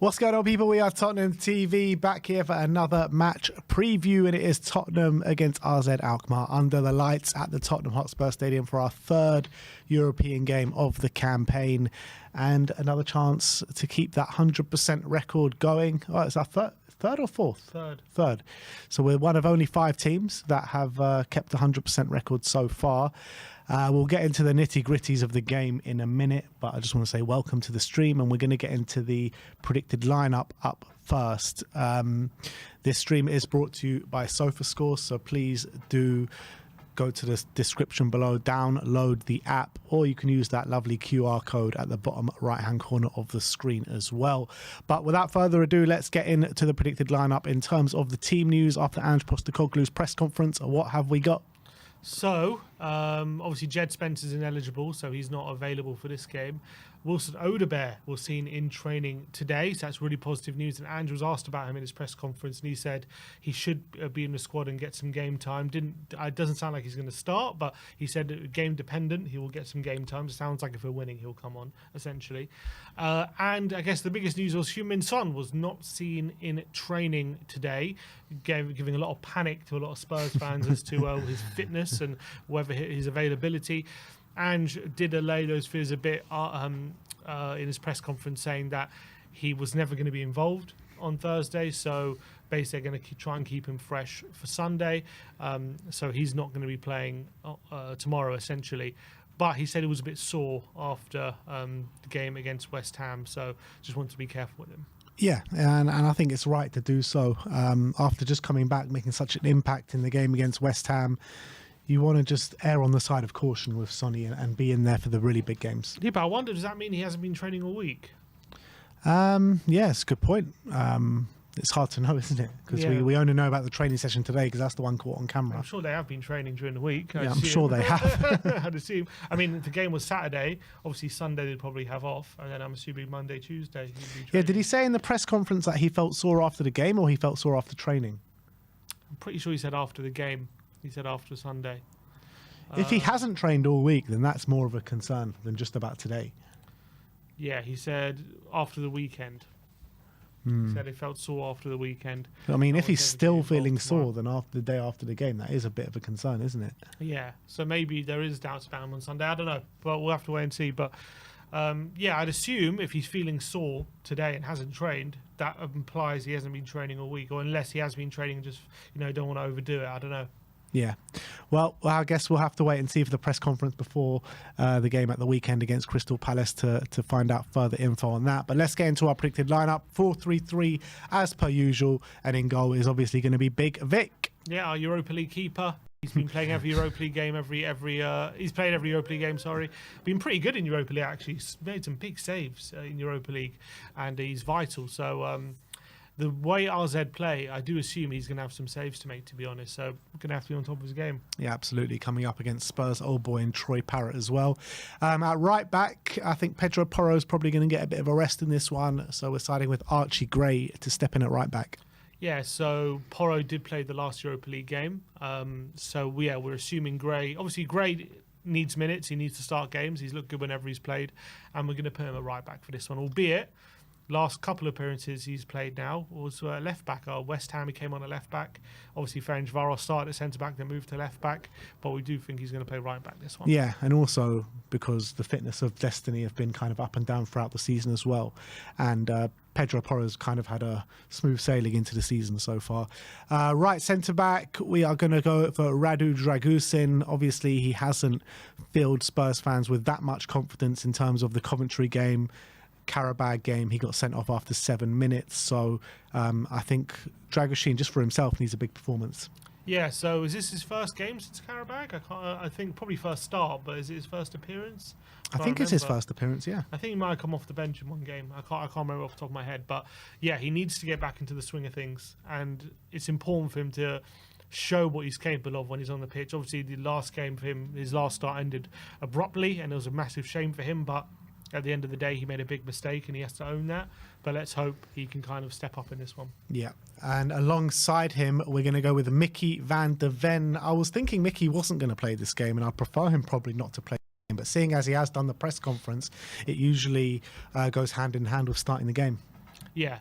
What's going on, people? We are Tottenham TV back here for another match preview, and it is Tottenham against AZ Alkmaar under the lights at the Tottenham Hotspur Stadium for our third European game of the campaign, and another chance to keep that 100% record going. Oh, it's our third or fourth? Third. So we're one of only 5 teams that have kept the 100% record so far. We'll get into the nitty-gritties of the game in a minute, but I just want to say welcome to the stream, and we're going to get into the predicted lineup up first. This stream is brought to you by SofaScore, so please do go to the description below, download the app, or you can use that lovely QR code at the bottom right-hand corner of the screen as well. But without further ado, let's get into the predicted lineup. In terms of the team news after Ange Postecoglou's press conference, what have we got? So, obviously Jed Spencer's ineligible, so he's not available for this game. Wilson Odebear was seen in training today, so that's really positive news. And Andrew was asked about him in his press conference, and he said he should be in the squad and get some game time. It doesn't sound like he's going to start, but he said game dependent, he will get some game time. It sounds like if we're winning, he'll come on, essentially. And I guess the biggest news was Heung-min Son was not seen in training today, giving a lot of panic to a lot of Spurs fans as to his fitness and whether his availability. Ange did allay those fears a bit in his press conference, saying that he was never going to be involved on Thursday, so basically they're going to try and keep him fresh for Sunday, so he's not going to be playing tomorrow, essentially. But he said he was a bit sore after the game against West Ham, so just wanted to be careful with him. Yeah, and I think it's right to do so. After just coming back, making such an impact in the game against West Ham, you want to just err on the side of caution with Sonny and be in there for the really big games. Yeah, but I wonder, does that mean he hasn't been training all week? Yeah, it's a good point. It's hard to know, isn't it? Because we only know about the training session today because that's the one caught on camera. I'm sure they have been training during the week. Yeah, I'm sure they have. I'd assume. I mean, the game was Saturday. Obviously, Sunday they'd probably have off, and then I'm assuming Monday, Tuesday he'd be training. Yeah, did he say in the press conference that he felt sore after the game, or he felt sore after training? I'm pretty sure he said after the game. He said after Sunday. If he hasn't trained all week, then that's more of a concern than just about today. Yeah, he said after the weekend. He said he felt sore after the weekend. I mean, if he's still feeling sore, then after the day after the game, that is a bit of a concern, isn't it? Yeah, so maybe there is doubts about him on Sunday. I don't know, but we'll have to wait and see. But yeah, I'd assume if he's feeling sore today and hasn't trained, that implies he hasn't been training all week, or unless he has been training and just, don't want to overdo it. I don't know. Yeah. Well, I guess we'll have to wait and see for the press conference before the game at the weekend against Crystal Palace to find out further info on that. But let's get into our predicted lineup. 4-3-3 as per usual. And in goal is obviously going to be Big Vic. Yeah, our Europa League keeper. He's been playing every Europa League game, he's played every Europa League game, Been pretty good in Europa League, actually. He's made some big saves in Europa League, and he's vital. So the way RZ play, I do assume he's going to have some saves to make, to be honest. So we're going to have to be on top of his game. Yeah, absolutely. Coming up against Spurs old boy and Troy Parrott as well. At right back, I think Pedro Porro is probably going to get a bit of a rest in this one. So we're siding with Archie Gray to step in at right back. Yeah, so Porro did play the last Europa League game. So yeah, we're assuming Gray. Obviously, Gray needs minutes. He needs to start games. He's looked good whenever he's played. And we're going to put him at right back for this one, albeit last couple of appearances he's played now was left back. West Ham, he came on a left back. Obviously, Ferencváros started at centre back, then moved to left back. But we do think he's going to play right back this one. Yeah, and also because the fitness of Destiny have been kind of up and down throughout the season as well. And Pedro Porro's kind of had a smooth sailing into the season so far. Right centre back, we are going to go for Radu Dragusin. Obviously, he hasn't filled Spurs fans with that much confidence in terms of the Coventry game. Karabag game, he got sent off after 7 minutes, so I think Dragusin just for himself needs a big performance. Yeah, so is this his first game since Karabag? I think probably first start, but is it his first appearance? I think it's his first appearance, yeah. I think he might have come off the bench in one game. I can't remember off the top of my head, but yeah, he needs to get back into the swing of things, and it's important for him to show what he's capable of when he's on the pitch. Obviously, the last game for him, his last start ended abruptly, and it was a massive shame for him, but at the end of the day, he made a big mistake and he has to own that. But let's hope he can kind of step up in this one. Yeah. And alongside him, we're going to go with Mickey van der Ven. I was thinking Mickey wasn't going to play this game, and I'd prefer him probably not to play the game. But seeing as he has done the press conference, it usually goes hand in hand with starting the game. Yeah,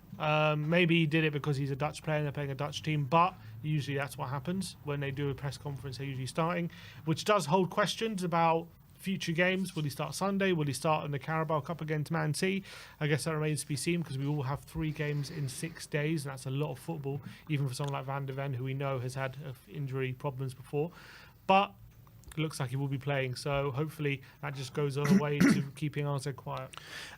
maybe he did it because he's a Dutch player and they're playing a Dutch team, but usually that's what happens when they do a press conference. They're usually starting, which does hold questions about future games. Will he start Sunday? Will he start in the Carabao Cup against Man City? I guess that remains to be seen because we all have 3 games in 6 days, and that's a lot of football, even for someone like Van de Ven, who we know has had injury problems before. But it looks like he will be playing, so hopefully that just goes on a way to keeping AZ quiet.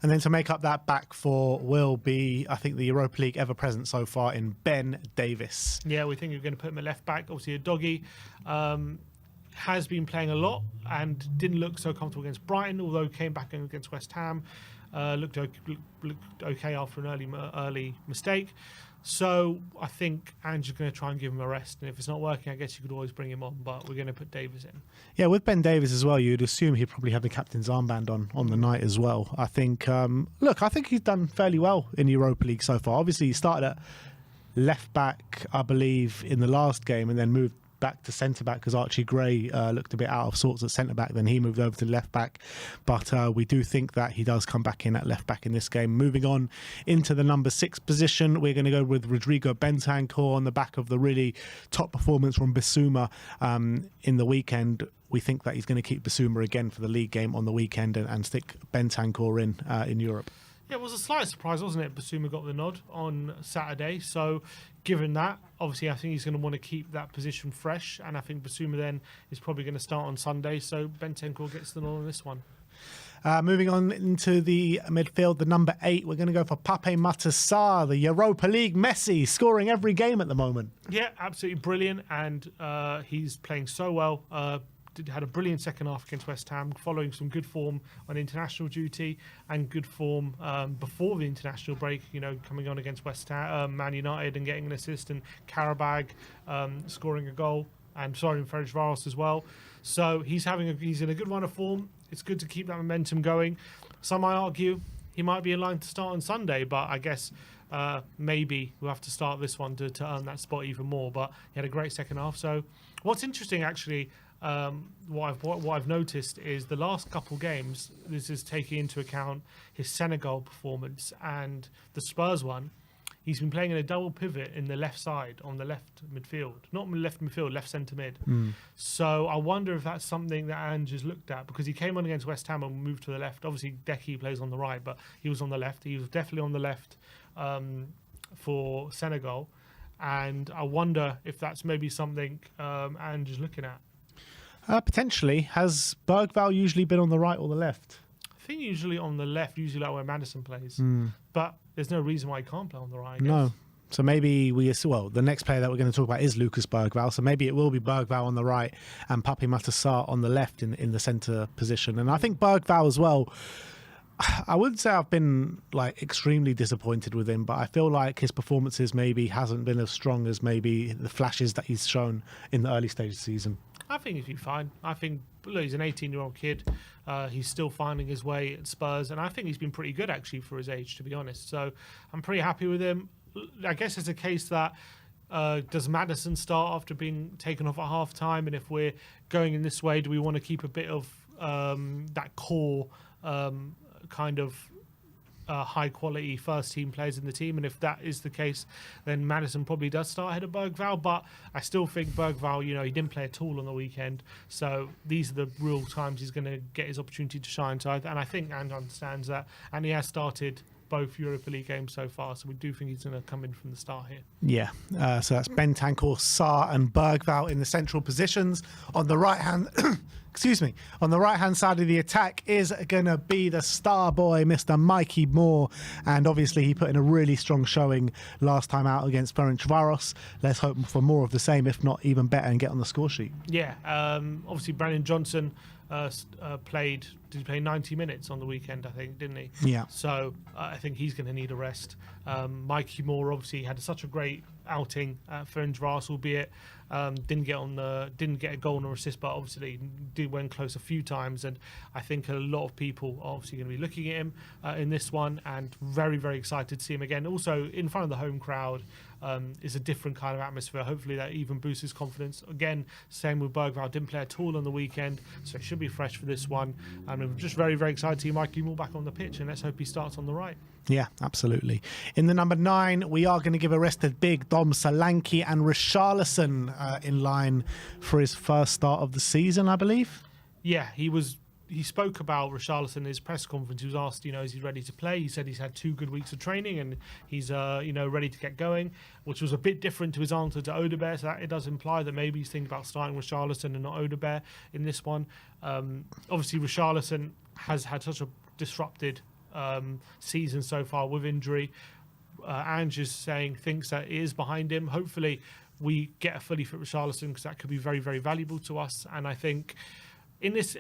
And then to make up that back four will be, I think, the Europa League ever present so far in Ben Davies. Yeah, we think we're going to put him at left back. Obviously, a doggy has been playing a lot and didn't look so comfortable against Brighton, although came back against West Ham. Looked okay after an early mistake. So I think Ange's going to try and give him a rest, and if it's not working, I guess you could always bring him on, but we're going to put Davies in. Yeah, with Ben Davies as well, you'd assume he'd probably have the captain's armband on the night as well. I think, I think he's done fairly well in Europa League so far. Obviously, he started at left back, I believe, in the last game, and then moved back to centre back because Archie Gray looked a bit out of sorts at centre back. Then he moved over to left back, but we do think that he does come back in at left back in this game. Moving on into the number 6 position, we're going to go with Rodrigo Bentancur on the back of the really top performance from Bissouma in the weekend. We think that he's going to keep Bissouma again for the league game on the weekend and stick Bentancur in Europe. Yeah, it was a slight surprise, wasn't it? Bissouma got the nod on Saturday. So, given that, obviously, I think he's going to want to keep that position fresh. And I think Bissouma then is probably going to start on Sunday. So, Bentancur gets the nod on this one. Moving on into the midfield, the number 8, we're going to go for Pape Matar Sarr, the Europa League Messi, scoring every game at the moment. Yeah, absolutely brilliant. And he's playing so well. Had a brilliant second half against West Ham, following some good form on international duty and good form before the international break, coming on against West Ham, Man United and getting an assist, and Karabag scoring a goal, and Ferencváros as well. So he's in a good run of form. It's good to keep that momentum going. Some might argue he might be in line to start on Sunday, but I guess maybe we'll have to start this one to earn that spot even more. But he had a great second half. So what's interesting actually, what I've noticed is the last couple games, this is taking into account his Senegal performance and the Spurs one, he's been playing in a double pivot in the left side on the left midfield. Not left midfield, left centre mid. So I wonder if that's something that Ange has looked at, because he came on against West Ham and moved to the left. Obviously, Deki plays on the right, but he was on the left. He was definitely on the left for Senegal. And I wonder if that's maybe something Ange is looking at. Potentially. Has Bergvall usually been on the right or the left? I think usually on the left, usually like where Madison plays. But there's no reason why he can't play on the right, I guess. No. So maybe the next player that we're going to talk about is Lucas Bergvall. So maybe it will be Bergvall on the right and Pape Matar Sarr on the left in the centre position. And I think Bergvall as well, I wouldn't say I've been extremely disappointed with him, but I feel like his performances maybe hasn't been as strong as maybe the flashes that he's shown in the early stage of the season. I think he's been fine. I think he's an 18-year-old kid. He's still finding his way at Spurs, and I think he's been pretty good actually for his age, to be honest. So I'm pretty happy with him. I guess it's a case that does Madison start after being taken off at half-time, and if we're going in this way, do we want to keep a bit of that core kind of high-quality first-team players in the team? And if that is the case, then Madison probably does start ahead of Bergvall. But I still think Bergvall, he didn't play at all on the weekend. So these are the real times he's going to get his opportunity to shine. And I think Ange understands that. And he has started both Europa League games so far, so we do think he's going to come in from the start here. Yeah, so that's Bentancur, Sarr and Bergvall in the central positions. On the right-hand... on the right-hand side of the attack is going to be the star boy, Mr. Mikey Moore. And obviously he put in a really strong showing last time out against Ferencváros. Let's hope for more of the same, if not even better, and get on the score sheet. Yeah, obviously Brandon Johnson played 90 minutes on the weekend, I think, didn't he? Yeah. So I think he's going to need a rest. Mikey Moore obviously had such a great outing for Andras, albeit didn't get a goal or assist, but obviously went close a few times. And I think a lot of people are obviously going to be looking at him in this one, and very, very excited to see him again. Also in front of the home crowd is a different kind of atmosphere. Hopefully that even boosts his confidence. Again, same with Bergvall, didn't play at all on the weekend, so it should be fresh for this one. And I'm just very, very excited to see Mikey Moore back on the pitch, and let's hope he starts on the right. Yeah, absolutely. In the number 9, we are going to give a rest to Big Dom Solanke and Richarlison in line for his first start of the season, I believe. Yeah, he spoke about Richarlison in his press conference. He was asked, is he ready to play? He said he's had 2 good weeks of training and he's, ready to get going, which was a bit different to his answer to Odebear. So that it does imply that maybe he's thinking about starting Richarlison and not Odebear in this one. Obviously, Richarlison has had such a disrupted season so far with injury. Ange is saying thinks that it is behind him. Hopefully, we get a fully fit Richarlison, because that could be very, very valuable to us. And I think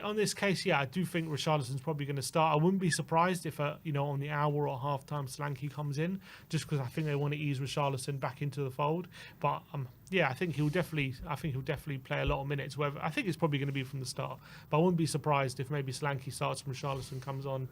on this case, I do think Richarlison's probably going to start. I wouldn't be surprised if, on the hour or half time, Solanke comes in, just because I think they want to ease Richarlison back into the fold. But I think he'll definitely play a lot of minutes. I think it's probably going to be from the start. But I wouldn't be surprised if maybe Solanke starts and Richarlison comes on,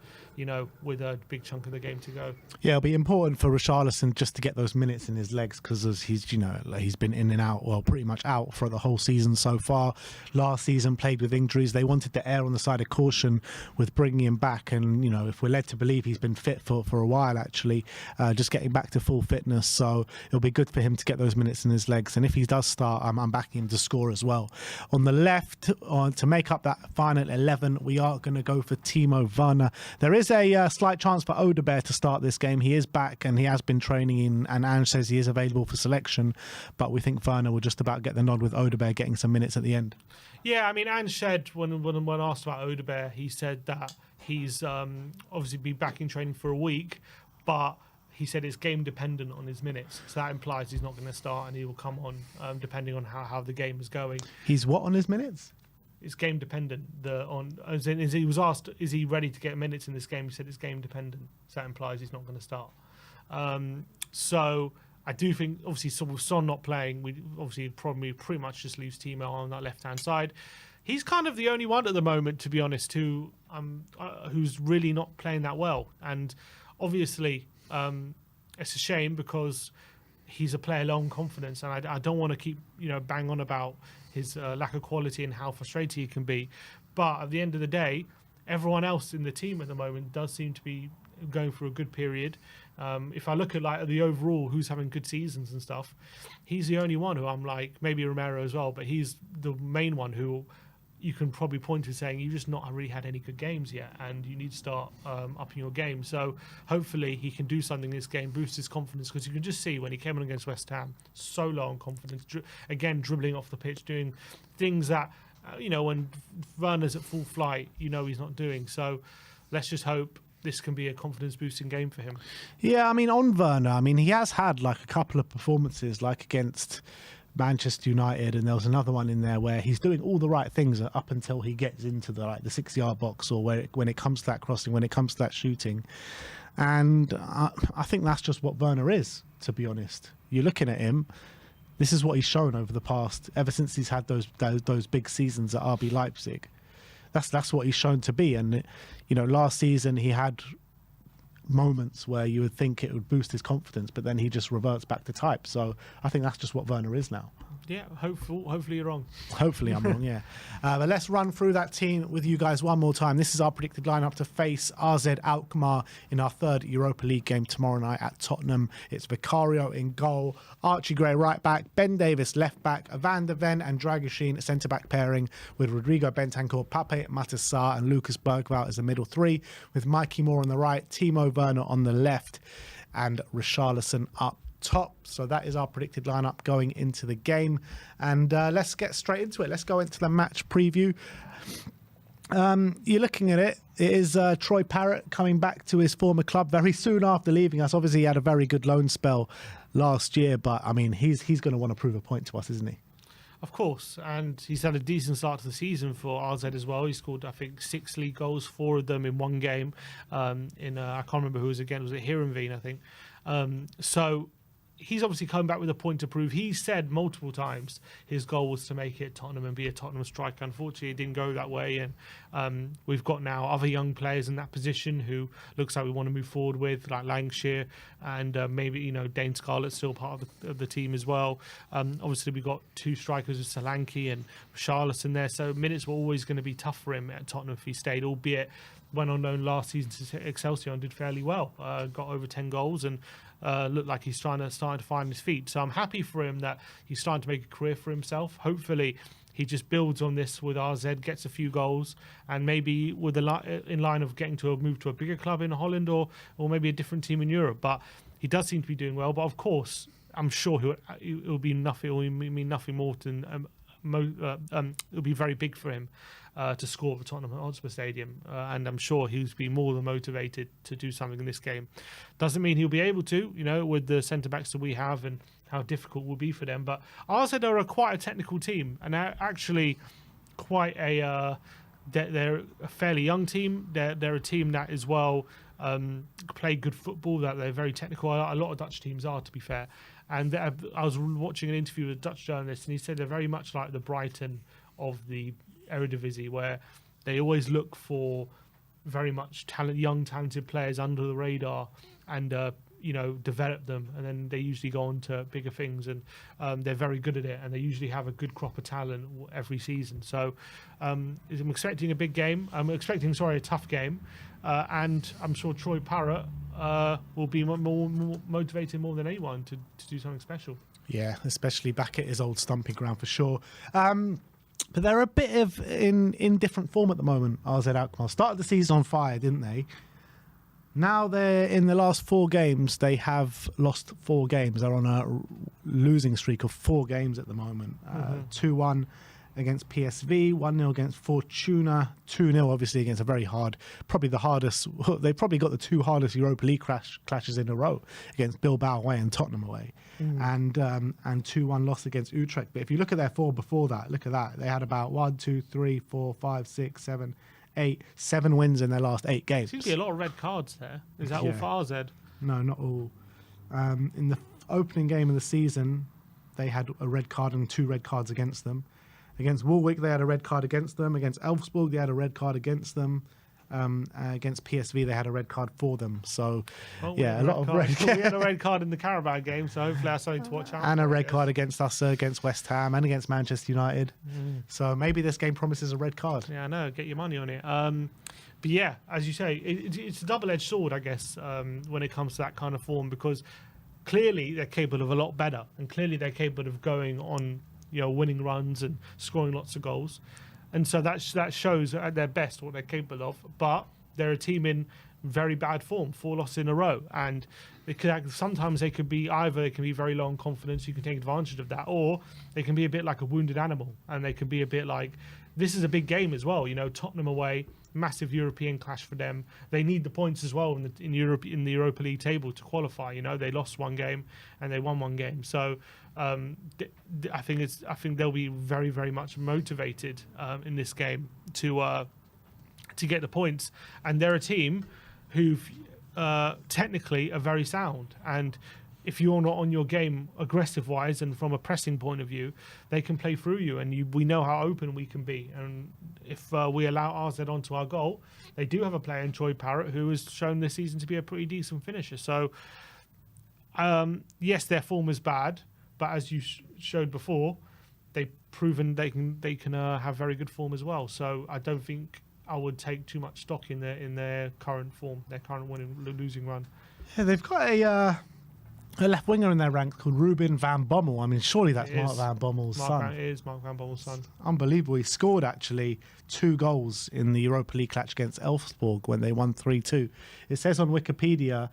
with a big chunk of the game to go. Yeah, it'll be important for Richarlison just to get those minutes in his legs, because he's been in and out, well, pretty much out for the whole season so far. Last season played with injuries. They wanted to err on the side of caution with bringing him back, and if we're led to believe he's been fit for a while, actually, just getting back to full fitness. So it'll be good for him to get those minutes in his legs, and if he does start, I'm backing him to score as well. On the left, to make up that final 11, we are going to go for Timo Werner. There is a slight chance for Odebear to start this game. He is back and he has been training in, and Ange says he is available for selection, but we think Werner will just about get the nod, with Odebear getting some minutes at the end. Yeah, I mean, Ange said when asked about Odebear, he said that he's obviously been back in training for a week, but he said it's game dependent on his minutes. So that implies he's not going to start and he will come on depending on how the game is going. He's what on his minutes? It's game dependent. He was asked, is he ready to get minutes in this game? He said it's game dependent. So that implies he's not going to start. So I do think, obviously, with Son not playing, we obviously probably pretty much just leaves Timo on that left-hand side. He's kind of the only one at the moment, to be honest, who's really not playing that well. And obviously, it's a shame, because he's a player low on confidence, and I don't want to keep bang on about his lack of quality and how frustrated he can be. But at the end of the day, everyone else in the team at the moment does seem to be going through a good period. If I look at the overall who's having good seasons and stuff, he's the only one who I'm like, maybe Romero as well, but he's the main one who you can probably point to saying you've just not really had any good games yet, and you need to start upping your game. So hopefully he can do something in this game, boost his confidence, because you can just see when he came on against West Ham, so low on confidence, again dribbling off the pitch, doing things that when Werner's at full flight, he's not doing. So let's just hope this can be a confidence-boosting game for him. Yeah, I mean, on Werner, he has had a couple of performances, against Manchester United, and there was another one in there where he's doing all the right things up until he gets into the 6-yard box, or when it comes to that crossing, when it comes to that shooting. And I think that's just what Werner is, to be honest. You're looking at him, this is what he's shown over the past, ever since he's had those big seasons at RB Leipzig. That's what he's shown to be. And last season he had moments where you would think it would boost his confidence, but then he just reverts back to type. So I think that's just what Werner is now. Yeah, hopefully you're wrong. Hopefully I'm wrong, yeah. But let's run through that team with you guys one more time. This is our predicted lineup to face AZ Alkmaar in our third Europa League game tomorrow night at Tottenham. It's Vicario in goal, Archie Gray right back, Ben Davis left back, Van der Ven and Dragoshin centre back pairing, with Rodrigo Bentancur, Pape Matar and Lucas Bergvall as the middle three, with Mikey Moore on the right, Timo Werner on the left, and Richarlison up top. So that is our predicted lineup going into the game, and let's get straight into it. Let's go into the match preview. You're looking at it. It is Troy Parrott coming back to his former club very soon after leaving us. Obviously, he had a very good loan spell last year, but he's going to want to prove a point to us, isn't he? Of course, and he's had a decent start to the season for RZ as well. He scored, I think, 6 league goals, 4 of them in one game. I can't remember who it was again. Was it Heerenveen, I think? So he's obviously come back with a point to prove. He said multiple times his goal was to make it at Tottenham and be a Tottenham striker. Unfortunately, it didn't go that way, and we've got now other young players in that position who looks like we want to move forward with, like Lancashire, and maybe Dane Scarlett's still part of the team as well. Obviously, we've got two strikers with Solanke and Charleston there, so minutes were always going to be tough for him at Tottenham if he stayed, albeit went on loan last season to Excelsior and did fairly well, got over 10 goals and looked like he's starting to find his feet. So I'm happy for him that he's starting to make a career for himself. Hopefully he just builds on this with RZ, gets a few goals, and maybe with in line of getting to move to a bigger club in Holland or maybe a different team in Europe. But he does seem to be doing well. But of course, I'm sure it'll be nothing. It will mean nothing more than it'll be very big for him to score for Tottenham Hotspur Stadium, and I'm sure he'll be more than motivated to do something in this game. Doesn't mean he'll be able to, with the centre backs that we have and how difficult it will be for them. But RZ are quite a technical team, and they're actually quite they're a fairly young team. They're a team that as well play good football. That they're very technical. A lot of Dutch teams are, to be fair. And I was watching an interview with a Dutch journalist, and he said they're very much like the Brighton of the Eredivisie, where they always look for very much young, talented players under the radar and develop them, and then they usually go on to bigger things, and they're very good at it, and they usually have a good crop of talent every season. So I'm expecting a big game. I'm expecting, a tough game, and I'm sure Troy Parrott will be more motivated more than anyone to do something special. Yeah, especially back at his old stomping ground for sure. But they're a bit of in different form at the moment, AZ Alkmaar. Started the season on fire, didn't they? Now they're in the last 4 games. They have lost 4 games. They're on a losing streak of 4 games at the moment. 2-1 against PSV, 1-0 against Fortuna, 2-0 obviously against a very hard, probably the hardest, they probably got the 2 hardest Europa League clashes in a row against Bilbao away and Tottenham away. And 2-1 loss against Utrecht. But if you look at their 4 before that, look at that. They had about 1, 2, 3, 4, 5, 6, 7, 8, 7 wins in their last 8 games. Seems to be a lot of red cards there. Is that all for RZ? No, not all. In the opening game of the season, they had a red card and 2 red cards against them. Against Warwick, they had a red card against them. Against Elfsborg, they had a red card against them. Against PSV, they had a red card for them. So, a lot of red cards. We had a red card in the Carabao game, so hopefully that's something to watch out. And a red card against us, against West Ham, and against Manchester United. So maybe this game promises a red card. Yeah, I know. Get your money on it. But yeah, as you say, it's a double-edged sword, I guess, when it comes to that kind of form, because clearly they're capable of a lot better, and clearly they're capable of going on winning runs and scoring lots of goals. And so that shows at their best what they're capable of. But they're a team in very bad form, 4 losses in a row. And sometimes they can be very low on confidence, you can take advantage of that, or they can be a bit like a wounded animal, and they can be a bit like, this is a big game as well. Tottenham away, massive European clash for them. They need the points as well in the Europa League table to qualify. They lost 1 game and they won 1 game. So I think they'll be very, very much motivated in this game to get the points. And they're a team who technically are very sound, and if you're not on your game aggressive wise and from a pressing point of view, they can play through you, and we know how open we can be. And if we allow RZ onto our goal, they do have a player in Troy Parrott who has shown this season to be a pretty decent finisher. So yes, their form is bad, but as you showed before, they've proven they can have very good form as well. So I don't think I would take too much stock in their current form, their current losing run. Yeah, they've got a left winger in their rank called Ruben van Bommel. I mean, surely that's Mark van Bommel's son. It is Mark van Bommel's son. Unbelievable. He scored actually 2 goals in the Europa League clash against Elfsborg when they won 3-2. It says on Wikipedia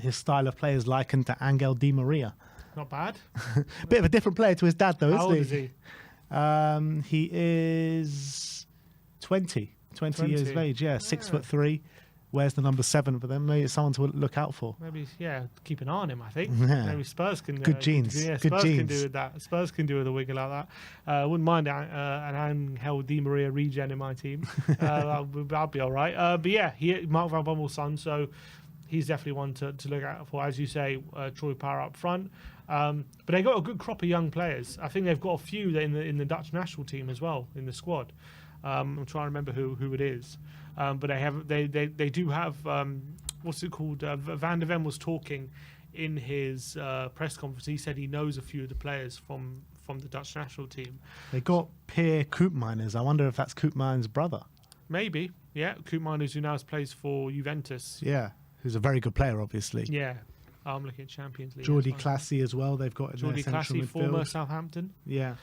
his style of play is likened to Angel Di Maria. Not bad. Bit of a different player to his dad, though, How isn't he? How old is he? He is 20 years of age. Yeah, 6'3". Wears the number 7 for them. Maybe it's someone to look out for. Maybe, keep an eye on him, I think. Yeah. Maybe Spurs can... Good genes. Yeah, Good Spurs genes. can do with that. Spurs can do with a winger like that. Wouldn't mind an Angel Di Maria regen in my team. I'll be all right. But yeah, Mark van Bommel's son, so he's definitely one to look out for. As you say, Troy Parra up front. But they got a good crop of young players. I think they've got a few in the Dutch national team as well in the squad. I'm trying to remember who it is. But they do have what's it called? Van der Ven was talking in his press conference. He said he knows a few of the players from the Dutch national team. They got Pierre Koopmeiners. I wonder if that's Koopmeiners' brother. Maybe, yeah. Koopmeiners, who now plays for Juventus. Yeah, who's a very good player, obviously. Yeah. I'm looking at Champions League. Jordi Classy as well. They've got in their Jordi central Classy, midfield. former Southampton. Yeah.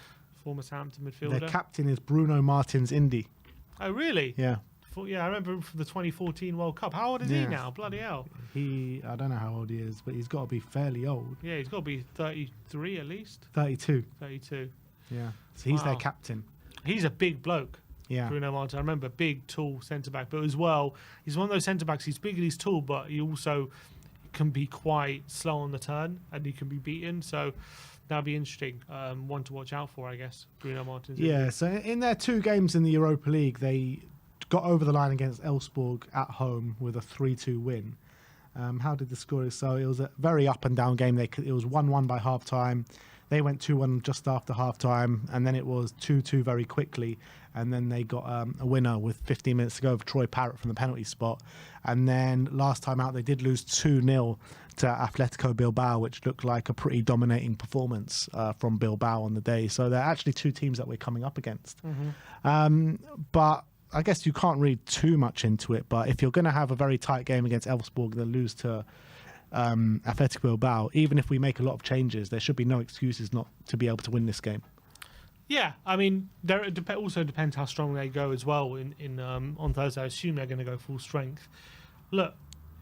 Former Southampton midfielder. Their captain is Bruno Martins Indy. Oh, really? Yeah. Yeah, I remember him from the 2014 World Cup. How old is he now? Bloody hell. I don't know how old he is, but he's got to be fairly old. Yeah, he's got to be 33 at least. 32. 32. Yeah. So he's their captain. He's a big bloke. Yeah. Bruno Martins. I remember big, tall centre-back. But as well, he's one of those centre-backs. He's big and he's tall, but he also can be quite slow on the turn and he can be beaten. So that'll be interesting. One to watch out for, I guess. Bruno Martins. Yeah, so in their 2 games in the Europa League, they got over the line against Elfsborg at home with a 3-2 win. How did the score? So it was a very up and down game. It was 1-1 by half time. They went 2-1 just after half time, and then it was 2-2 very quickly. And then they got a winner with 15 minutes to go of Troy Parrott from the penalty spot. And then last time out, they did lose 2-0 to Atletico Bilbao, which looked like a pretty dominating performance from Bilbao on the day. So they're actually 2 teams that we're coming up against. But I guess you can't read too much into it. But if you're going to have a very tight game against Elfsborg, then lose to Atletico Bilbao, even if we make a lot of changes, there should be no excuses not to be able to win this game. Yeah, I mean, it also depends how strong they go as well on Thursday. I assume they're going to go full strength. Look,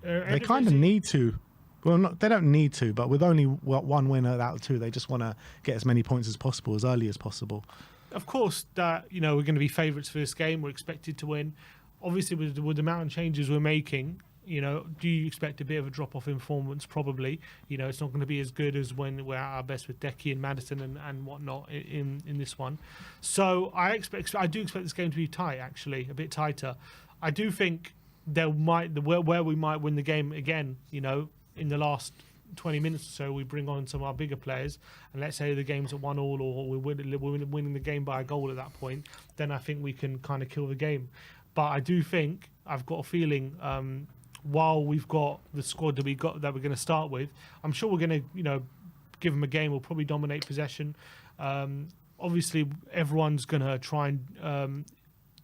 they kind of need to. Well, they don't need to, but with only one winner out of 2, they just want to get as many points as possible, as early as possible. Of course, that we're going to be favourites for this game. We're expected to win. Obviously, with the amount of changes we're making, do you expect a bit of a drop-off in performance? Probably. It's not going to be as good as when we're at our best with Decky and Madison and whatnot in this one. So I do expect this game to be tight, actually, a bit tighter. I do think where we might win the game again, in the last 20 minutes or so, we bring on some of our bigger players, and let's say the game's at 1-1 or we're winning the game by a goal at that point, then I think we can kind of kill the game. But I do think, I've got a feeling, while we've got the squad that we're going to start with, I'm sure we're going to, give them a game. We'll probably dominate possession. Obviously, everyone's going to try and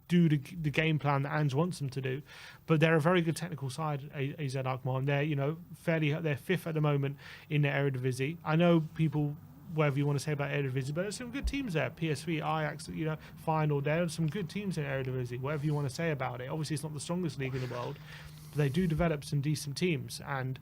do the game plan that Ange wants them to do, but they're a very good technical side, AZ Alkmaar, and they're they're 5th at the moment in their Eredivisie. I know people, whatever you want to say about Eredivisie, but there's some good teams there. PSV, Ajax, Feyenoord. There are some good teams in Eredivisie. Whatever you want to say about it. Obviously, it's not the strongest league in the world, but they do develop some decent teams, and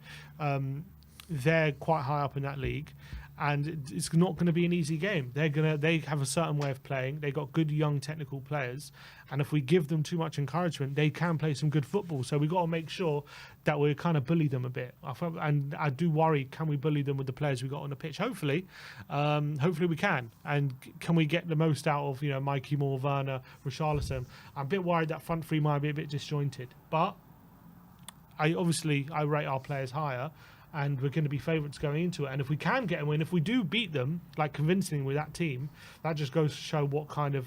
they're quite high up in that league. And it's not going to be an easy game. They have a certain way of playing. They got good young technical players, and if we give them too much encouragement, they can play some good football. So we've got to make sure that we kind of bully them a bit. And I do worry: can we bully them with the players we got on the pitch? Hopefully we can. And can we get the most out of Mikey Moore, Werner, Richarlison? I'm a bit worried that front three might be a bit disjointed, but I rate our players higher. And we're going to be favourites going into it. And if we can get a win, if we do beat them, like convincingly with that team, that just goes to show what kind of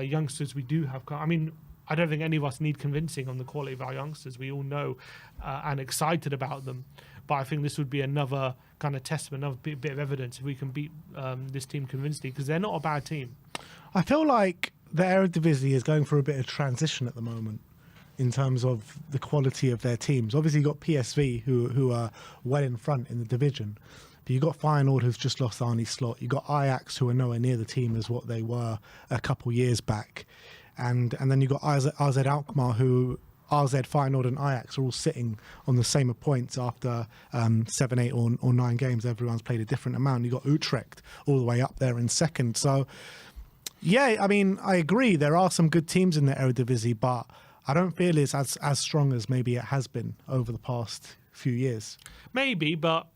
youngsters we do have. I mean, I don't think any of us need convincing on the quality of our youngsters. We all know and excited about them. But I think this would be another kind of testament, another bit of evidence if we can beat this team convincingly, because they're not a bad team. I feel like the Eredivisie is going through a bit of transition at the moment in terms of the quality of their teams. Obviously, you've got PSV, who are well in front in the division. But you've got Feyenoord, who've just lost Arne Slot. You've got Ajax, who are nowhere near the team as what they were a couple years back. And then you've got AZ Alkmaar, who AZ, Feyenoord and Ajax are all sitting on the same points after 7, 8 or 9 games. Everyone's played a different amount. You've got Utrecht all the way up there in second. So, yeah, I mean, I agree. There are some good teams in the Eredivisie, but I don't feel it's as strong as maybe it has been over the past few years. Maybe, but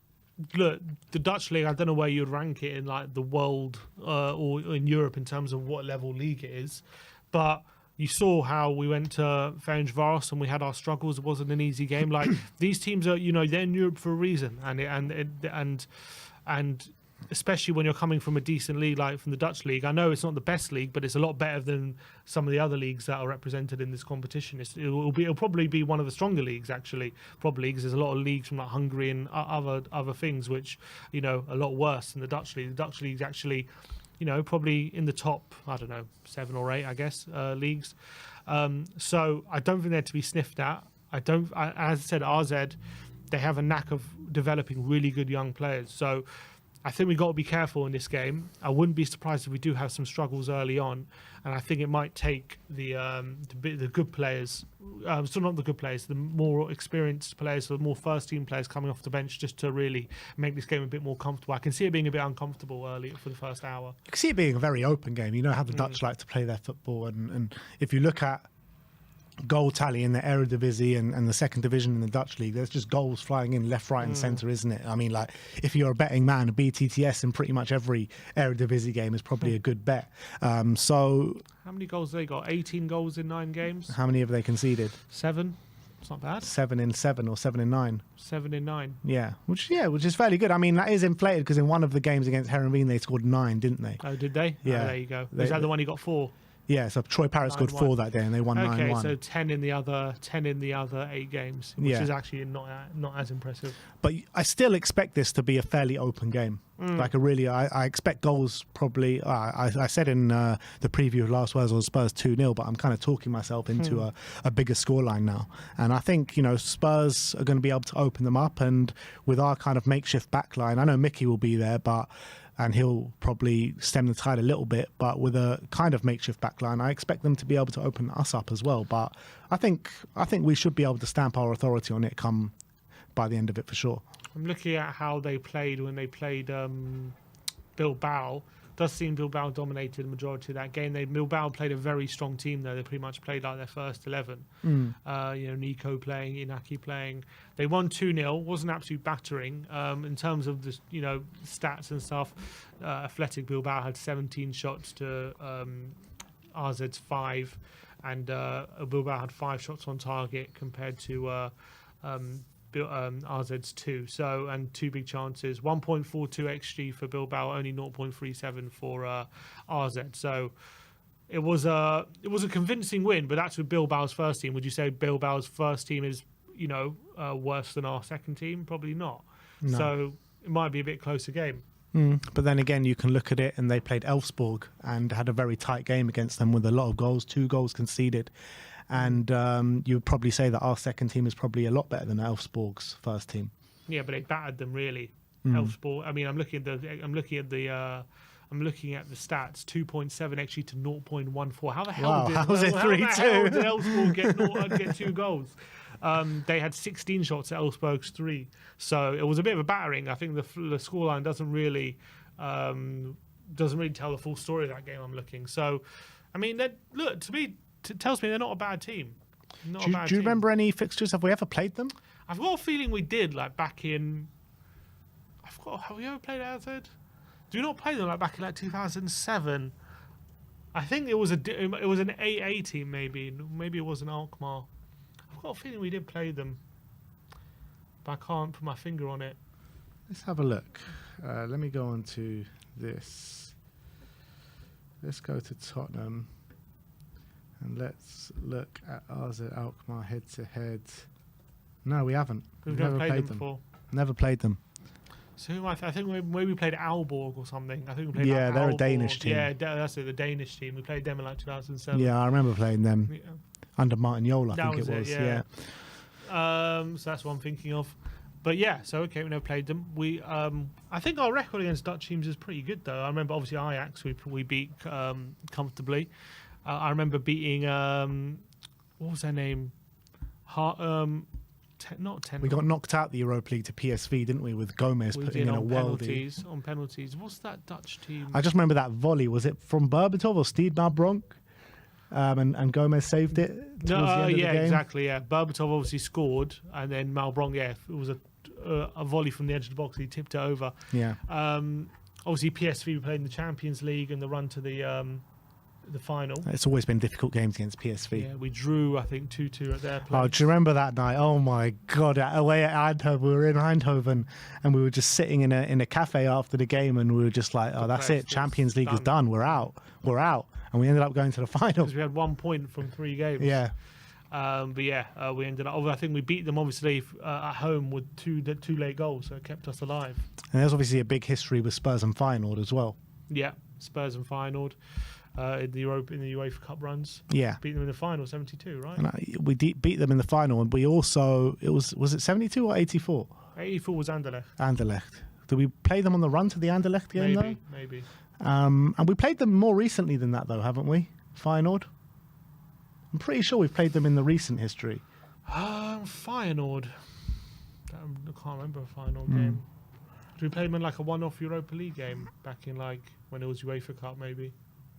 look, the Dutch league, I don't know where you'd rank it in like the world or in Europe in terms of what level league it is. But You saw how we went to Ferencváros and we had our struggles. It wasn't an easy game. Like these teams are, they're in Europe for a reason, and especially when you're coming from a decent league like from the Dutch league. I know it's not the best league, but it's a lot better than some of the other leagues that are represented in this competition. It'll probably be one of the stronger leagues, actually, probably, because there's a lot of leagues from like Hungary and other things which, a lot worse than the Dutch league. The Dutch league's actually, probably in the top, I don't know, 7 or 8, I guess, leagues. So I don't think they're to be sniffed at. As I said, RZ, they have a knack of developing really good young players. So I think we've got to be careful in this game. I wouldn't be surprised if we do have some struggles early on, and I think it might take the good players, still not the good players, the more experienced players, the more first-team players coming off the bench, just to really make this game a bit more comfortable. I can see it being a bit uncomfortable early for the first hour. You can see it being a very open game. You know how the Dutch like to play their football, and if you look at goal tally in the Eredivisie and the second division in the Dutch league, there's just goals flying in left, right and centre, isn't it? I mean, like, if you're a betting man, a BTTS in pretty much every Eredivisie game is probably a good bet. So how many goals have they got? 18 goals in 9 games. How many have they conceded? 7. It's not bad. 7 in 7 or 7 in 9. 7 in 9. Yeah, which is fairly good. I mean, that is inflated because in one of the games against Heerenveen they scored 9, didn't they? Oh, did they? Yeah. Oh, there you go. Was that the one he got 4? Yeah, so Troy Parrott scored 4 that day, and they won 9-1. Okay, so 10 in the other 8 games, which is actually not as impressive. But I still expect this to be a fairly open game. Like I expect goals probably. I said in the preview of last Wales on Spurs 2-0, but I'm kind of talking myself into a bigger scoreline now. And I think Spurs are going to be able to open them up, and with our kind of makeshift backline, I know Mickey will be there, and he'll probably stem the tide a little bit, but with a kind of makeshift backline, I expect them to be able to open us up as well. But I think we should be able to stamp our authority on it come by the end of it for sure. I'm looking at how they played when they played Bilbao. Does seem Bilbao dominated the majority of that game. Bilbao played a very strong team though. They pretty much played like their first 11. Nico playing, Inaki playing. They won 2-0. Was an absolute battering. In terms of the stats and stuff, Athletic Bilbao had 17 shots to RZ's 5, and Bilbao had 5 shots on target compared to RZ's 2, and 2 big chances. 1.42 xG for Bilbao, only 0.37 for RZ. So it was a convincing win, but that's with Bilbao's first team. Would you say Bilbao's first team is worse than our second team? Probably not. No. So it might be a bit closer game. But then again, you can look at it, and they played Elfsborg and had a very tight game against them with a lot of goals, 2 goals conceded. And you would probably say that our second team is probably a lot better than Elfsborg's first team. Yeah, but they battered them really. Elfsborg. I mean, I'm looking at the stats. 2.7 actually to 0.14. How the hell did Elfsborg get 2 goals? They had 16 shots at Elfsborg's 3, so it was a bit of a battering. I think the scoreline doesn't really tell the full story of that game. I'm looking. So, I mean, look, to me. It tells me they're not a bad team. Do you remember any fixtures? Have we ever played them? I've got a feeling we did, like back in. Have we ever played AZ? Do you not play them like back in like 2007? I think it was an AA team, maybe. Maybe it was an Alkmaar. I've got a feeling we did play them, but I can't put my finger on it. Let's have a look. Let me go on to this. Let's go to Tottenham. And let's look at AZ Alkmaar head-to-head. No, we haven't. We've never played them before. Never played them. So I think maybe we played Aalborg or something. I think we played. Yeah, they're a Danish team. Yeah, that's it. The Danish team. We played them in like 2007. Yeah, I remember playing them under Martin Jol. I think it was. Yeah. So that's what I'm thinking of. But yeah, so okay, we never played them. We, I think our record against Dutch teams is pretty good though. I remember obviously Ajax we beat comfortably. I remember beating what was their name? Not 10. We got knocked out the Europa League to PSV, didn't we? With Gomez putting in a worldie. On penalties. What's that Dutch team? I just remember that volley. Was it from Berbatov or Steedmar Bronk? And Gomez saved it towards the end of the game. Exactly. Yeah, Berbatov obviously scored, and then Malbronk, it was a volley from the edge of the box. He tipped it over. Yeah. Obviously PSV played in the Champions League and the run to the the final. It's always been difficult games against PSV. Yeah, we drew, I think, 2-2 at their place. Oh, do you remember that night? Oh my God! Away at Eindhoven, we were in Eindhoven, and we were just sitting in a cafe after the game, and we were just like, "Oh, that's it. Champions League is done. We're out. We're out." And we ended up going to the final because we had 1 point from 3 games. Yeah. But yeah, we ended up. I think we beat them obviously at home with two late goals, so it kept us alive. And there's obviously a big history with Spurs and Feyenoord as well. Yeah, Spurs and Feyenoord in the UEFA Cup runs. Yeah, beat them in the final, 72, right? And we beat them in the final, and we also was it 72 or 84? 84 was Anderlecht. Anderlecht. Did we play them on the run to the Anderlecht game though? Maybe. And we played them more recently than that though, haven't we? Feyenoord. I'm pretty sure we've played them in the recent history. Feyenoord. I can't remember a Feyenoord game. Did we play them in like a one-off Europa League game back in like when it was UEFA Cup maybe?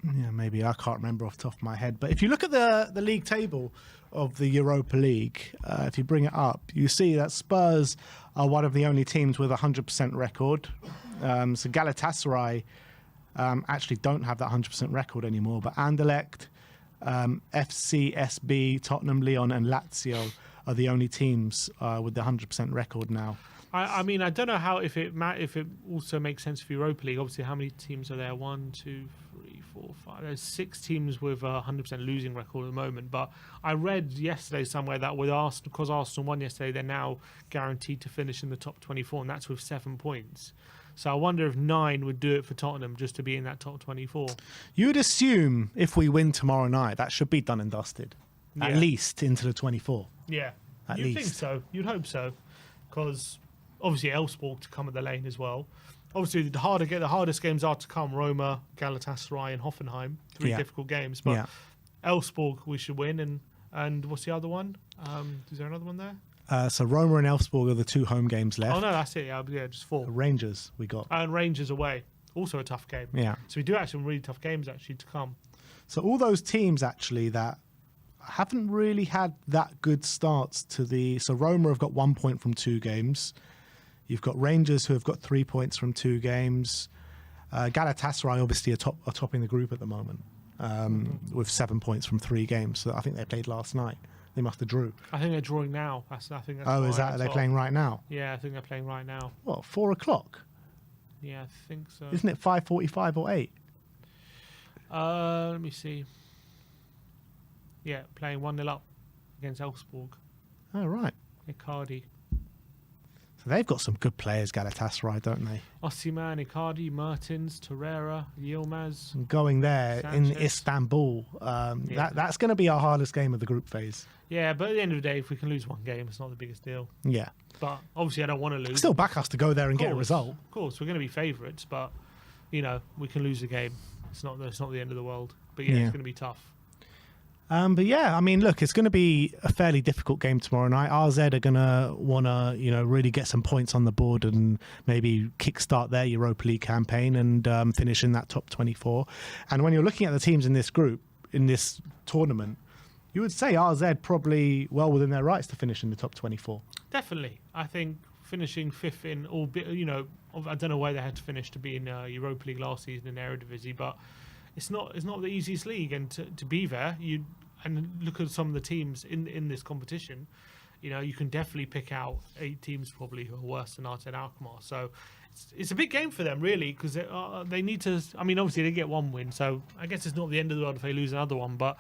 Yeah, maybe. I can't remember off the top of my head. But if you look at the league table of the Europa League, if you bring it up, you see that Spurs are one of the only teams with a 100% record. So Galatasaray actually don't have that 100% record anymore. But Anderlecht, FCSB, Tottenham, Lyon and Lazio are the only teams with the 100% record now. I mean, I don't know how if it also makes sense for Europa League. Obviously, how many teams are there? 1, 2, 3, 4, 5. There's 6 teams with a 100% losing record at the moment. But I read yesterday somewhere that with Arsenal, because Arsenal won yesterday, they're now guaranteed to finish in the top 24, and that's with 7 points. So I wonder if 9 would do it for Tottenham just to be in that top 24. You would assume if we win tomorrow night, that should be done and dusted, at least into the 24. Yeah, at you'd least. think so. You'd hope so, because obviously Elfsborg to come at the lane as well. Obviously, the hardest games are to come: Roma, Galatasaray, and Hoffenheim. 3 difficult games, but Elfsborg we should win. And what's the other one? Is there another one there? So Roma and Elfsborg are the 2 home games left. Oh no, that's it. Yeah, just 4. Rangers we got. And Rangers away, also a tough game. Yeah. So we do have some really tough games actually to come. So all those teams actually that haven't really had that good starts to the. So Roma have got 1 point from 2 games. You've got Rangers who have got 3 points from 2 games. Galatasaray obviously are topping the group at the moment with 7 points from 3 games. So I think they played last night. They must have drew. I think they're drawing now. I think that's is that they're playing right now? Yeah, I think they're playing right now. What, 4 o'clock? Yeah, I think so. Isn't it 5:45 or 8? Let me see. Yeah, playing 1-0 up against Elfsborg. Oh, right. Icardi. So they've got some good players, Galatasaray, don't they? Osimhen, Icardi, Mertens, Torreira, Yilmaz. Going there Sanchez. in Istanbul, that's going to be our hardest game of the group phase. Yeah, but at the end of the day, if we can lose 1 game, it's not the biggest deal. Yeah. But obviously, I don't want to lose. Still back us to go there and get a result. Of course, we're going to be favourites, but, we can lose the game. It's not the end of the world. But yeah, it's going to be tough. But yeah, I mean, look, it's going to be a fairly difficult game tomorrow night. RZ are going to want to, really get some points on the board and maybe kickstart their Europa League campaign and finish in that top 24. And when you're looking at the teams in this group, in this tournament, you would say RZ probably well within their rights to finish in the top 24. Definitely. I think finishing 5th in all, I don't know where they had to finish to be in Europa League last season in Eredivisie, but it's not the easiest league, and to be there, and look at some of the teams in this competition, you can definitely pick out 8 teams probably who are worse than AZ Alkmaar. So it's a big game for them really, because they need to. I mean, obviously they get 1 win, so I guess it's not the end of the world if they lose another one, but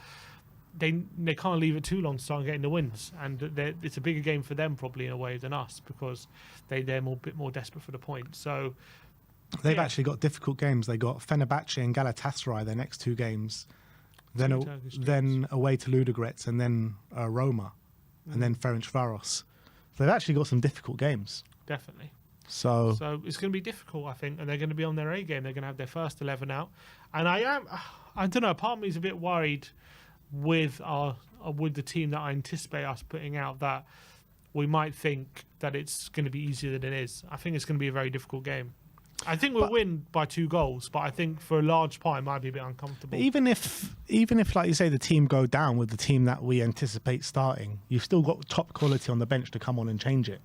they can't leave it too long to start getting the wins, and it's a bigger game for them probably in a way than us, because they're a bit more desperate for the points. So. They've actually got difficult games. They got Fenerbahce and Galatasaray their next 2 games, then away to Ludogorets, and then Roma, and then Ferencvaros. So they've actually got some difficult games. Definitely. So it's going to be difficult, I think, and they're going to be on their A game. They're going to have their first 11 out, and I don't know. Part of me is a bit worried with the team that I anticipate us putting out, that we might think that it's going to be easier than it is. I think it's going to be a very difficult game. I think we'll win by 2 goals, but I think for a large part it might be a bit uncomfortable. Even if, like you say, the team go down with the team that we anticipate starting, you've still got top quality on the bench to come on and change it.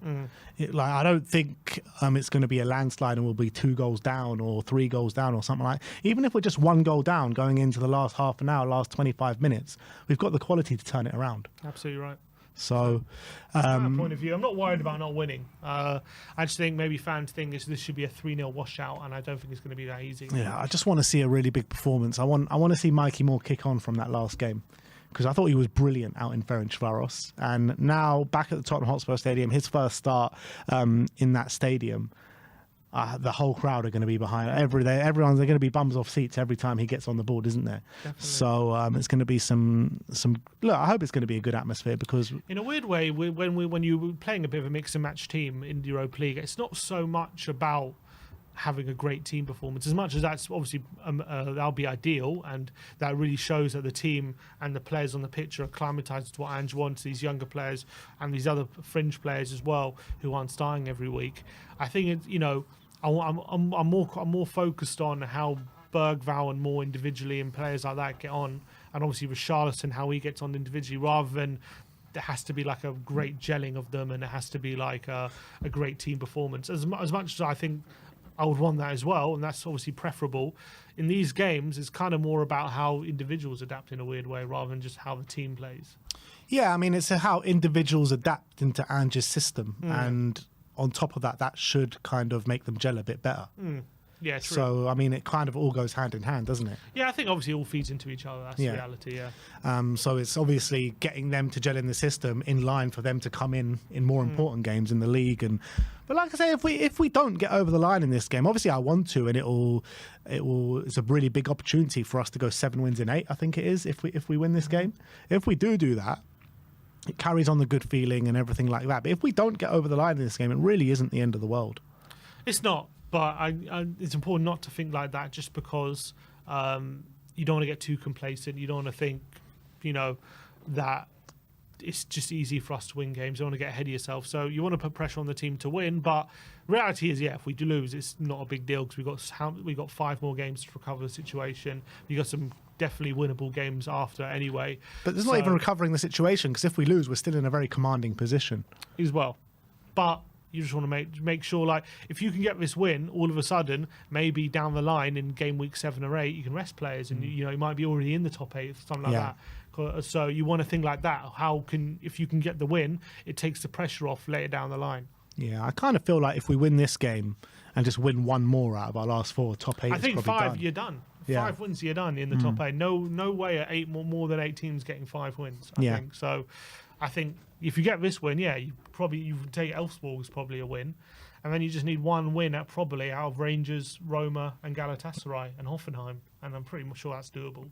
I don't think it's going to be a landslide and we'll be 2 goals down or 3 goals down or something like that. Even if we're just 1 goal down going into the last half an hour, last 25 minutes, we've got the quality to turn it around. Absolutely right. So, from that point of view, I'm not worried about not winning. I just think maybe fans think this should be a 3-0 washout, and I don't think it's going to be that easy. Yeah, I just want to see a really big performance. I want to see Mikey Moore kick on from that last game, because I thought he was brilliant out in Ferencvaros. And now back at the Tottenham Hotspur Stadium, his first start in that stadium, the whole crowd are going to be behind. Everyone's going to be bums off seats every time he gets on the board, isn't there? Definitely. So it's going to be some. Look, I hope it's going to be a good atmosphere, because in a weird way, when you're playing a bit of a mix and match team in the Europa League, it's not so much about having a great team performance as much as that's obviously that'll be ideal, and that really shows that the team and the players on the pitch are acclimatized to what Ange wants, these younger players and these other fringe players as well who aren't starting every week. I think I'm more focused on how Bergvall and more individually and players like that get on, and obviously Richarlison, how he gets on individually, rather than there has to be like a great gelling of them and it has to be like a great team performance. As much as I think I would want that as well, and that's obviously preferable. In these games, it's kind of more about how individuals adapt in a weird way rather than just how the team plays. Yeah, I mean, it's how individuals adapt into Ange's system, and on top of that, that should kind of make them gel a bit better. Yeah, true. So, I mean, it kind of all goes hand in hand, doesn't it? Yeah, I think obviously it all feeds into each other. That's the reality, yeah. So it's obviously getting them to gel in the system in line for them to come in more important games in the league. But like I say, if we don't get over the line in this game, obviously I want to, and it's a really big opportunity for us to go 7 wins in 8. I think it is if we win this game. If we do that, it carries on the good feeling and everything like that. But if we don't get over the line in this game, it really isn't the end of the world. It's not. But it's important not to think like that just because you don't want to get too complacent. You don't want to think, that it's just easy for us to win games. You don't want to get ahead of yourself. So you want to put pressure on the team to win. But reality is, if we do lose, it's not a big deal because we've got 5 more games to recover the situation. We've got some definitely winnable games after anyway. But there's not even recovering the situation, because if we lose, we're still in a very commanding position. As well. But you just want to make sure, like, if you can get this win, all of a sudden, maybe down the line in game week 7 or 8, you can rest players, and you might be already in the top 8, something like that. So you want to think like that. If you can get the win, it takes the pressure off later down the line. Yeah, I kind of feel like if we win this game and just win 1 more out of our last 4, top 8. I think 5, done. You're done. 5 wins, you're done in the top 8. No way at 8 more than 8 teams getting 5 wins. I think so. I think if you get this win, you would take Elfsborg's probably a win, and then you just need 1 win out of Rangers, Roma, and Galatasaray and Hoffenheim, and I'm pretty sure that's doable.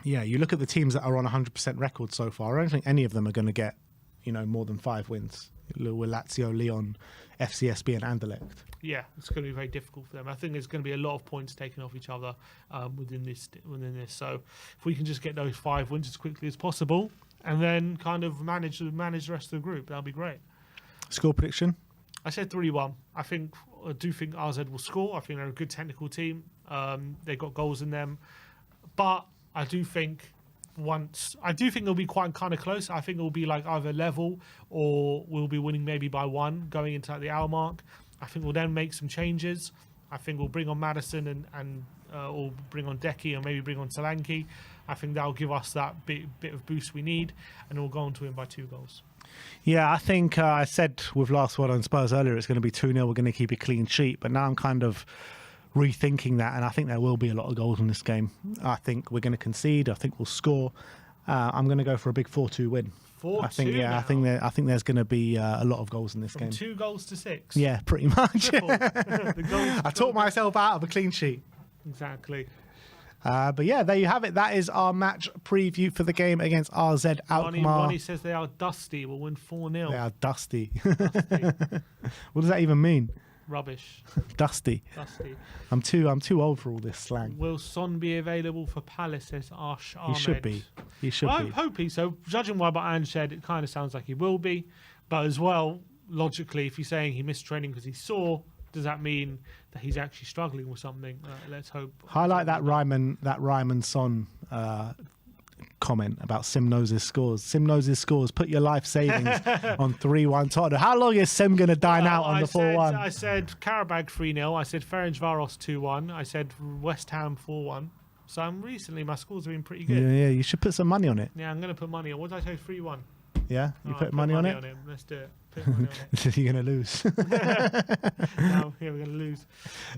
Yeah, you look at the teams that are on 100% record so far. I don't think any of them are going to get, more than 5 wins. Lazio, Lyon, FCSB, and Anderlecht. Yeah, it's going to be very difficult for them. I think there's going to be a lot of points taken off each other within this. So if we can just get those 5 wins as quickly as possible, and then kind of manage the rest of the group, that'll be great. Score prediction? I said 3-1. I do think RZ will score. I think they're a good technical team. They've got goals in them, but I do think they'll be quite kind of close. I think it'll be like either level or we'll be winning maybe by 1 going into like the hour mark. I think we'll then make some changes. I think we'll bring on Madison or bring on Decky, or maybe bring on Solanke. I think that'll give us that bit of boost we need, and we'll go on to win by 2 goals. Yeah, I think I said with last word on Spurs earlier, it's going to be 2-0. We're going to keep a clean sheet, but now I'm kind of rethinking that, and I think there will be a lot of goals in this game. I think we're going to concede. I think we'll score. I'm going to go for a big 4-2 win. 4-2. I think there's going to be a lot of goals in this game. 2 goals to 6. Yeah, pretty much. I talked myself out of a clean sheet. Exactly. But yeah, there you have it. That is our match preview for the game against AZ Alkmaar. Ronnie says they are dusty. We'll win 4-0. They are dusty. What does that even mean? Rubbish. Dusty. I'm too old for all this slang. Will Son be available for Palace, says Arsh Ahmed? He should be. I hope he so. Judging by what Ange said, it kind of sounds like he will be. But as well, logically, if he's saying he missed training because he's sore, does that mean that he's actually struggling with something? Let's hope. Highlight that Ryman Son comment about Sim knows his scores. Sim knows his scores. Put your life savings on 3-1 Tottenham. How long is Sim going to dine out on the 4-1? I said Karabag 3-0. I said Ferencvaros 2-1. I said West Ham 4-1. So recently my scores have been pretty good. Yeah, you should put some money on it. Yeah, I'm going to put money on. What did I say? 3-1. Yeah, you put money on it? Let's do it. Put money on it. You're going to lose. No, yeah, we're going to lose.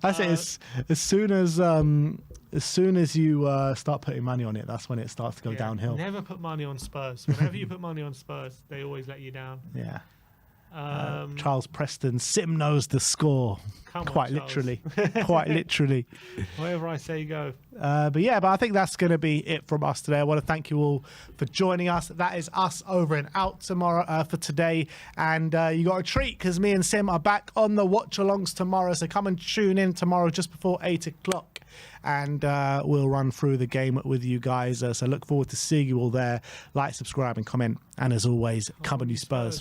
That's it. As soon as you start putting money on it, that's when it starts to go downhill. Never put money on Spurs. Whenever you put money on Spurs, they always let you down. Yeah. Charles Preston, Sim knows the score. Quite literally. Quite literally. Wherever I say go. But I think that's going to be it from us today. I want to thank you all for joining us. That is us over and out tomorrow for today. And you got a treat because me and Sim are back on the watch-alongs tomorrow. So come and tune in tomorrow just before 8 o'clock. And we'll run through the game with you guys. So look forward to seeing you all there. Like, subscribe and comment. And as always, come on you Spurs.